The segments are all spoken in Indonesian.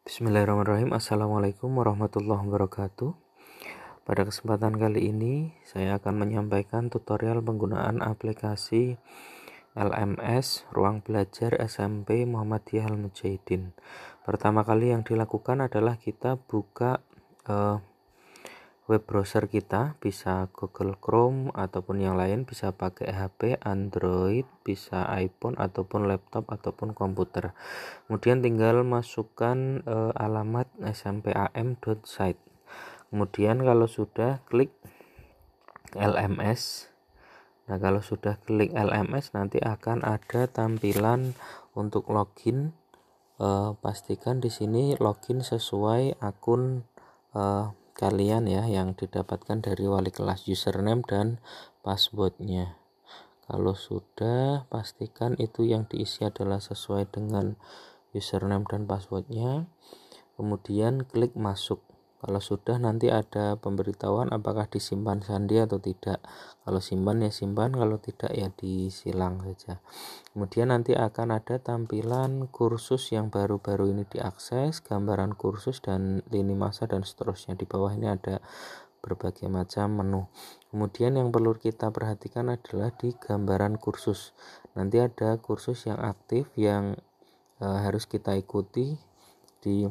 Bismillahirrahmanirrahim. Assalamualaikum warahmatullahi wabarakatuh. Pada kesempatan kali ini saya akan menyampaikan tutorial penggunaan aplikasi LMS Ruang Belajar SMP Muhammadiyah Al-Mujahidin. Pertama kali yang dilakukan adalah kita buka web browser kita, bisa Google Chrome ataupun yang lain, bisa pakai HP, Android, bisa iPhone ataupun laptop ataupun komputer. Kemudian tinggal masukkan alamat smpam.site. Kemudian kalau sudah klik LMS. Nah, kalau sudah klik LMS nanti akan ada tampilan untuk login. Pastikan di sini login sesuai akun kalian ya, yang didapatkan dari wali kelas, username dan passwordnya. Kalau sudah, pastikan itu yang diisi adalah sesuai dengan username dan passwordnya. Kemudian klik masuk. Kalau sudah, nanti ada pemberitahuan apakah disimpan sandi atau tidak. Kalau simpan ya simpan, kalau tidak ya disilang saja. Kemudian nanti akan ada tampilan kursus yang baru-baru ini diakses, gambaran kursus dan lini masa dan seterusnya. Di bawah ini ada berbagai macam menu. Kemudian yang perlu kita perhatikan adalah di gambaran kursus. Nanti ada kursus yang aktif yang harus kita ikuti di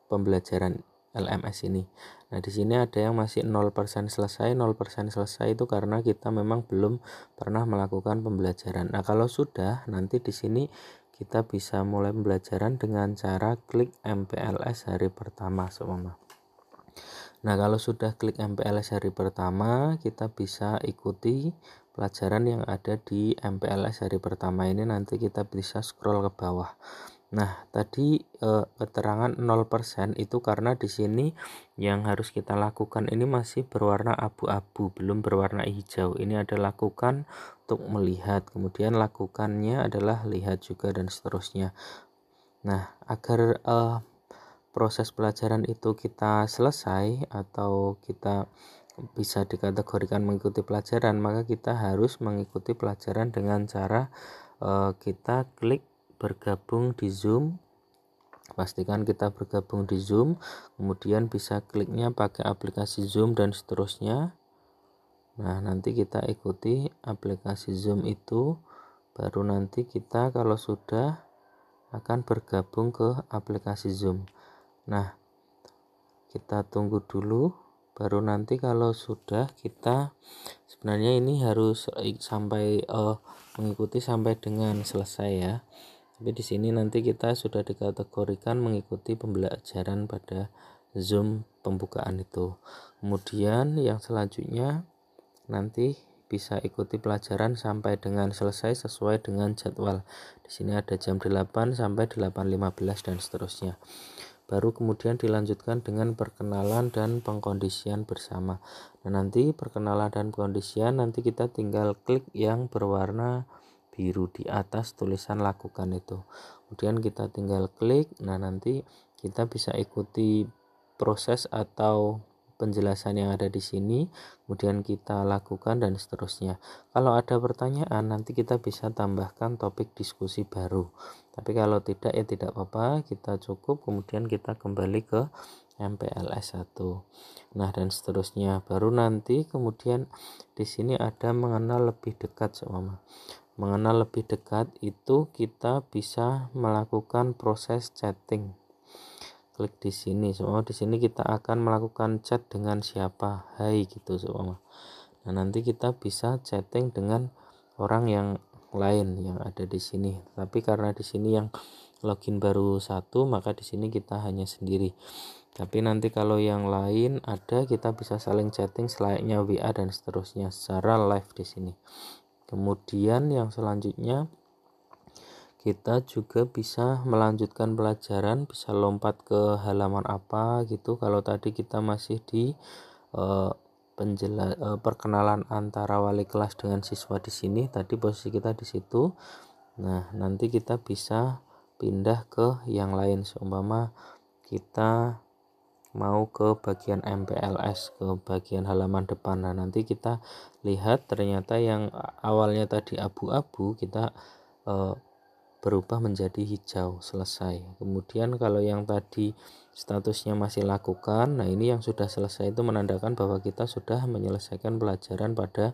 pembelajaran LMS ini. Nah, di sini ada yang masih 0% selesai. 0% selesai itu karena kita memang belum pernah melakukan pembelajaran. Nah, kalau sudah, nanti di sini kita bisa mulai pembelajaran dengan cara klik MPLS hari pertama semua. Nah, kalau sudah klik MPLS hari pertama, kita bisa ikuti pelajaran yang ada di MPLS hari pertama ini. Nanti kita bisa scroll ke bawah. Nah, tadi keterangan 0% itu karena di sini yang harus kita lakukan ini masih berwarna abu-abu, belum berwarna hijau. Ini ada lakukan untuk melihat, kemudian lakukannya adalah lihat juga, dan seterusnya. Nah, agar proses pelajaran itu kita selesai atau kita bisa dikategorikan mengikuti pelajaran, maka kita harus mengikuti pelajaran dengan cara kita klik bergabung di Zoom. Pastikan kita bergabung di Zoom, kemudian bisa kliknya pakai aplikasi Zoom dan seterusnya. Nah, nanti kita ikuti aplikasi Zoom itu, baru nanti kita kalau sudah akan bergabung ke aplikasi Zoom. Nah, kita tunggu dulu, baru nanti kalau sudah kita, sebenarnya ini harus sampai mengikuti sampai dengan selesai ya. Tapi di sini nanti kita sudah dikategorikan mengikuti pembelajaran pada Zoom pembukaan itu. Kemudian yang selanjutnya nanti bisa ikuti pelajaran sampai dengan selesai sesuai dengan jadwal. Di sini ada jam 8 sampai 8.15 dan seterusnya. Baru kemudian dilanjutkan dengan perkenalan dan pengkondisian bersama. Nah, nanti perkenalan dan pengkondisian nanti kita tinggal klik yang berwarna biru di atas tulisan lakukan itu. Kemudian kita tinggal klik. Nah, nanti kita bisa ikuti proses atau penjelasan yang ada di sini, kemudian kita lakukan dan seterusnya. Kalau ada pertanyaan, nanti kita bisa tambahkan topik diskusi baru. Tapi kalau tidak ya tidak apa-apa, kita cukup, kemudian kita kembali ke MPLS 1. Nah, dan seterusnya. Baru nanti kemudian di sini ada mengenal lebih dekat semua. Mengenal lebih dekat itu kita bisa melakukan proses chatting. Klik di sini semua. Di sini kita akan melakukan chat dengan siapa, hai gitu semua. Nah, nanti kita bisa chatting dengan orang yang lain yang ada di sini. Tapi karena di sini yang login baru satu, maka di sini kita hanya sendiri. Tapi nanti kalau yang lain ada, kita bisa saling chatting selayaknya WA dan seterusnya secara live di sini. Kemudian yang selanjutnya kita juga bisa melanjutkan pelajaran, bisa lompat ke halaman apa gitu. Kalau tadi kita masih di perkenalan antara wali kelas dengan siswa di sini, tadi posisi kita di situ. Nah, nanti kita bisa pindah ke yang lain, seumpama kita mau ke bagian MPLS, ke bagian halaman depan. Nah, nanti kita lihat ternyata yang awalnya tadi abu-abu, kita berubah menjadi hijau, selesai. Kemudian kalau yang tadi statusnya masih lakukan, nah ini yang sudah selesai itu menandakan bahwa kita sudah menyelesaikan pelajaran pada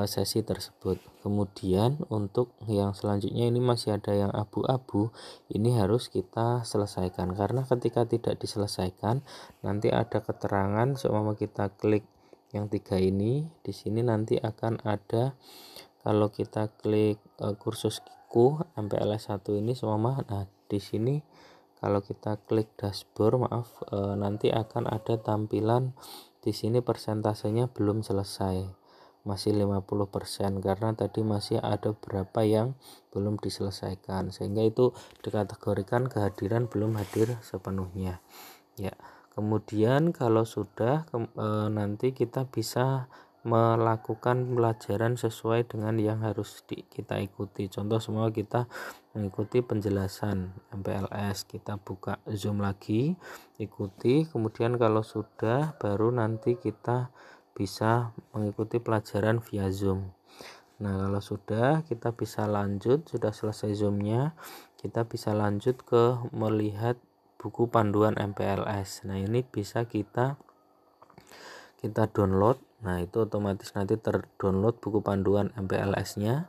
sesi tersebut. Kemudian untuk yang selanjutnya ini masih ada yang abu-abu, ini harus kita selesaikan, karena ketika tidak diselesaikan nanti ada keterangan seumpama kita klik yang 3 ini, di sini nanti akan ada, kalau kita klik kursus Kiku MPLS 1 ini seumpama, nah di sini kalau kita klik dashboard, nanti akan ada tampilan di sini persentasenya belum selesai, masih 50%, karena tadi masih ada beberapa yang belum diselesaikan, sehingga itu dikategorikan kehadiran belum hadir sepenuhnya ya. Kemudian kalau sudah nanti kita bisa melakukan pelajaran sesuai dengan yang harus kita ikuti. Contoh semua kita mengikuti penjelasan MPLS, kita buka Zoom lagi, ikuti. Kemudian kalau sudah, baru nanti kita bisa mengikuti pelajaran via Zoom. Nah kalau sudah, kita bisa lanjut, sudah selesai Zoom-nya, kita bisa lanjut ke melihat buku panduan MPLS. Nah ini bisa kita download. Nah itu otomatis nanti terdownload buku panduan MPLS-nya.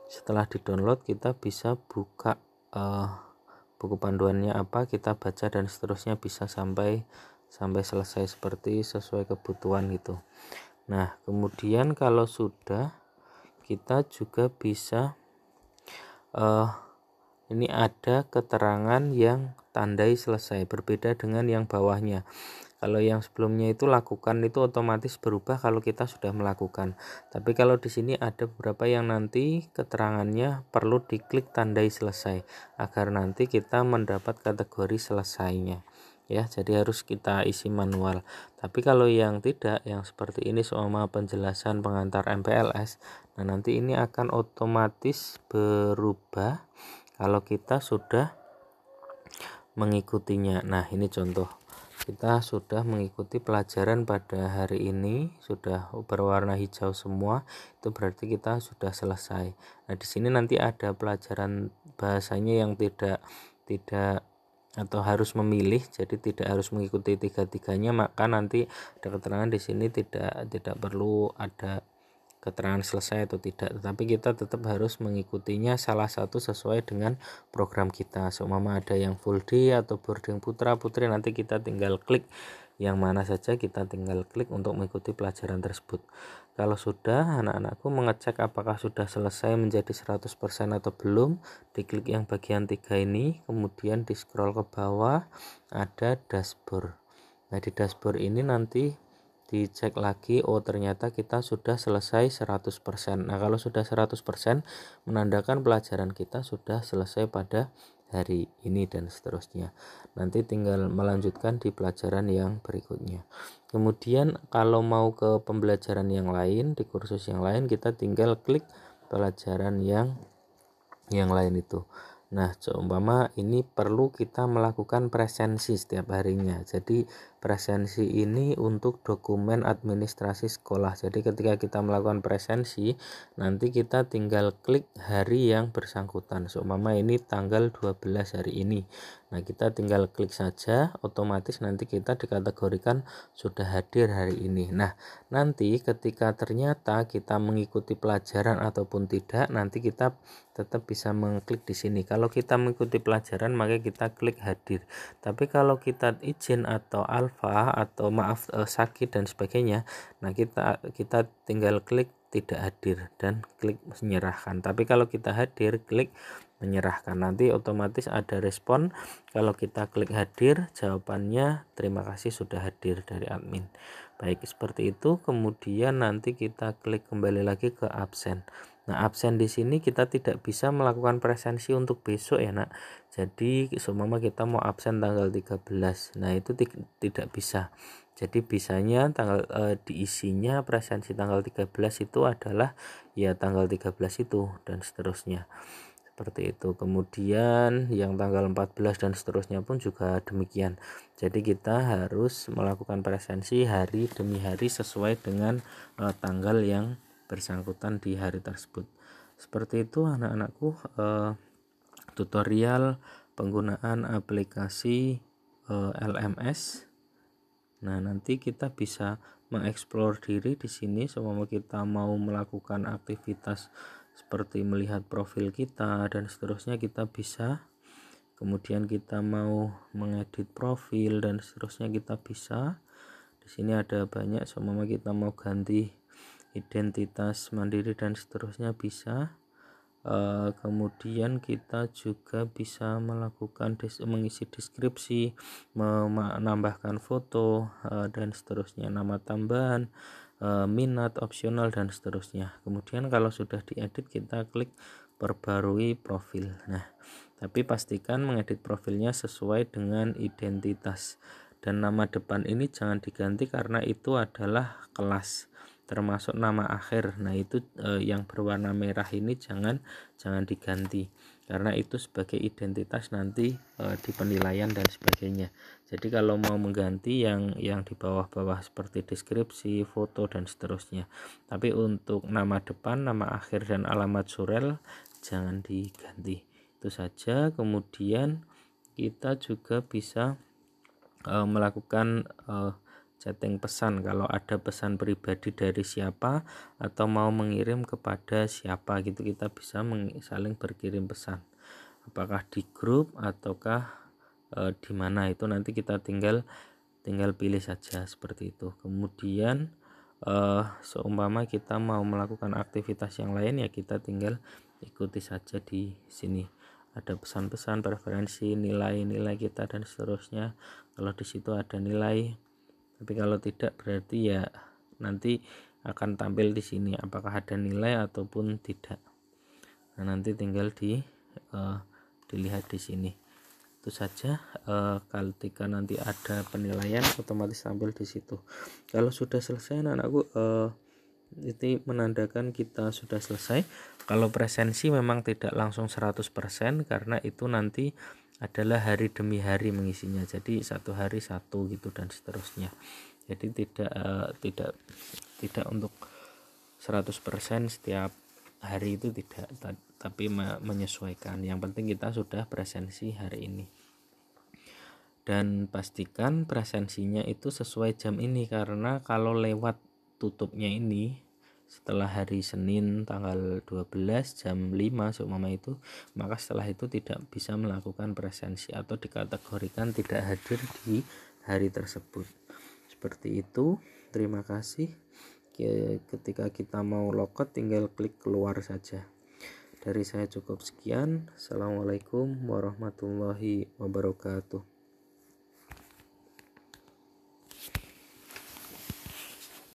Setelah di-download, kita bisa buka buku panduannya apa, kita baca dan seterusnya, bisa sampai selesai seperti sesuai kebutuhan gitu. Nah kemudian kalau sudah, kita juga bisa ini ada keterangan yang tandai selesai, berbeda dengan yang bawahnya. Kalau yang sebelumnya itu lakukan, itu otomatis berubah kalau kita sudah melakukan. Tapi kalau di sini ada beberapa yang nanti keterangannya perlu diklik tandai selesai agar nanti kita mendapat kategori selesainya. Ya, jadi harus kita isi manual. Tapi kalau yang tidak, yang seperti ini seumpama penjelasan pengantar MPLS, nah nanti ini akan otomatis berubah kalau kita sudah mengikutinya. Nah ini contoh, kita sudah mengikuti pelajaran pada hari ini, sudah berwarna hijau semua, itu berarti kita sudah selesai. Nah di sini nanti ada pelajaran bahasanya yang tidak atau harus memilih, jadi tidak harus mengikuti tiga-tiganya, maka nanti ada keterangan di sini tidak perlu ada keterangan selesai atau tidak, tetapi kita tetap harus mengikutinya salah satu sesuai dengan program kita. Seumpama ada yang full day atau boarding putra putri, nanti kita tinggal klik yang mana saja, kita tinggal klik untuk mengikuti pelajaran tersebut. Kalau sudah, anak-anakku mengecek apakah sudah selesai menjadi 100% atau belum, diklik yang bagian 3 ini, kemudian di scroll ke bawah ada dashboard. Nah di dashboard ini nanti dicek lagi, oh ternyata kita sudah selesai 100%. Nah kalau sudah 100% menandakan pelajaran kita sudah selesai pada hari ini dan seterusnya. Nanti tinggal melanjutkan di pelajaran yang berikutnya. Kemudian kalau mau ke pembelajaran yang lain, di kursus yang lain, kita tinggal klik pelajaran yang lain itu. Nah seumpama ini perlu kita melakukan presensi setiap harinya. Jadi presensi ini untuk dokumen administrasi sekolah. Jadi ketika kita melakukan presensi, nanti kita tinggal klik hari yang bersangkutan. Seumpama ini tanggal 12 hari ini. Nah kita tinggal klik saja, otomatis nanti kita dikategorikan sudah hadir hari ini. Nah nanti ketika ternyata kita mengikuti pelajaran ataupun tidak, nanti kita tetap bisa mengklik di sini. Kalau kita mengikuti pelajaran, maka kita klik hadir. Tapi kalau kita izin atau alfa atau sakit dan sebagainya, nah kita tinggal klik tidak hadir dan klik menyerahkan. Tapi kalau kita hadir, klik menyerahkan. Nanti otomatis ada respon. Kalau kita klik hadir, jawabannya terima kasih sudah hadir dari admin. Baik, seperti itu. Kemudian nanti kita klik kembali lagi ke absen. Nah absen di sini kita tidak bisa melakukan presensi untuk besok ya nak. Jadi seumpama kita mau absen tanggal 13, nah itu tidak bisa. Jadi bisanya diisinya presensi tanggal 13 itu adalah ya tanggal 13 itu dan seterusnya. Seperti itu. Kemudian yang tanggal 14 dan seterusnya pun juga demikian. Jadi kita harus melakukan presensi hari demi hari sesuai dengan tanggal yang bersangkutan di hari tersebut. Seperti itu anak-anakku. tutorial penggunaan aplikasi LMS. Nah, nanti kita bisa mengeksplor diri di sini. Seumpama kita mau melakukan aktivitas seperti melihat profil kita dan seterusnya, kita bisa. Kemudian kita mau mengedit profil dan seterusnya, kita bisa. Di sini ada banyak. Seumpama kita mau ganti identitas mandiri dan seterusnya, bisa. Kemudian kita juga bisa melakukan mengisi deskripsi, menambahkan foto dan seterusnya, nama tambahan, minat, opsional dan seterusnya. Kemudian kalau sudah diedit, kita klik perbarui profil. Nah, tapi pastikan mengedit profilnya sesuai dengan identitas, dan nama depan ini jangan diganti karena itu adalah kelas, termasuk nama akhir. Nah, itu yang berwarna merah ini jangan diganti karena itu sebagai identitas nanti di penilaian dan sebagainya. Jadi kalau mau mengganti yang di bawah-bawah seperti deskripsi, foto dan seterusnya. Tapi untuk nama depan, nama akhir dan alamat surel jangan diganti. Itu saja. Kemudian kita juga bisa melakukan chatting pesan kalau ada pesan pribadi dari siapa atau mau mengirim kepada siapa gitu, kita bisa saling berkirim pesan, apakah di grup ataukah di mana, itu nanti kita tinggal pilih saja seperti itu. Kemudian seumpama kita mau melakukan aktivitas yang lain, ya kita tinggal ikuti saja. Di sini ada pesan-pesan, preferensi, nilai kita dan seterusnya. Kalau di situ ada nilai, tapi kalau tidak berarti ya nanti akan tampil di sini apakah ada nilai ataupun tidak. Nah, nanti tinggal dilihat di sini. Itu saja. Ketika nanti ada penilaian otomatis tampil di situ. Kalau sudah selesai anak-anakku, itu menandakan kita sudah selesai. Kalau presensi memang tidak langsung 100% karena itu nanti adalah hari demi hari mengisinya, jadi satu hari satu gitu dan seterusnya. Jadi tidak untuk 100% setiap hari itu, tidak, tapi menyesuaikan. Yang penting kita sudah presensi hari ini, dan pastikan presensinya itu sesuai jam ini, karena kalau lewat tutupnya ini setelah hari Senin tanggal 12 jam 5 seumpama itu, maka setelah itu tidak bisa melakukan presensi atau dikategorikan tidak hadir di hari tersebut. Seperti itu. Terima kasih. Ketika kita mau logout tinggal klik keluar saja. Dari saya cukup sekian. Assalamualaikum warahmatullahi wabarakatuh.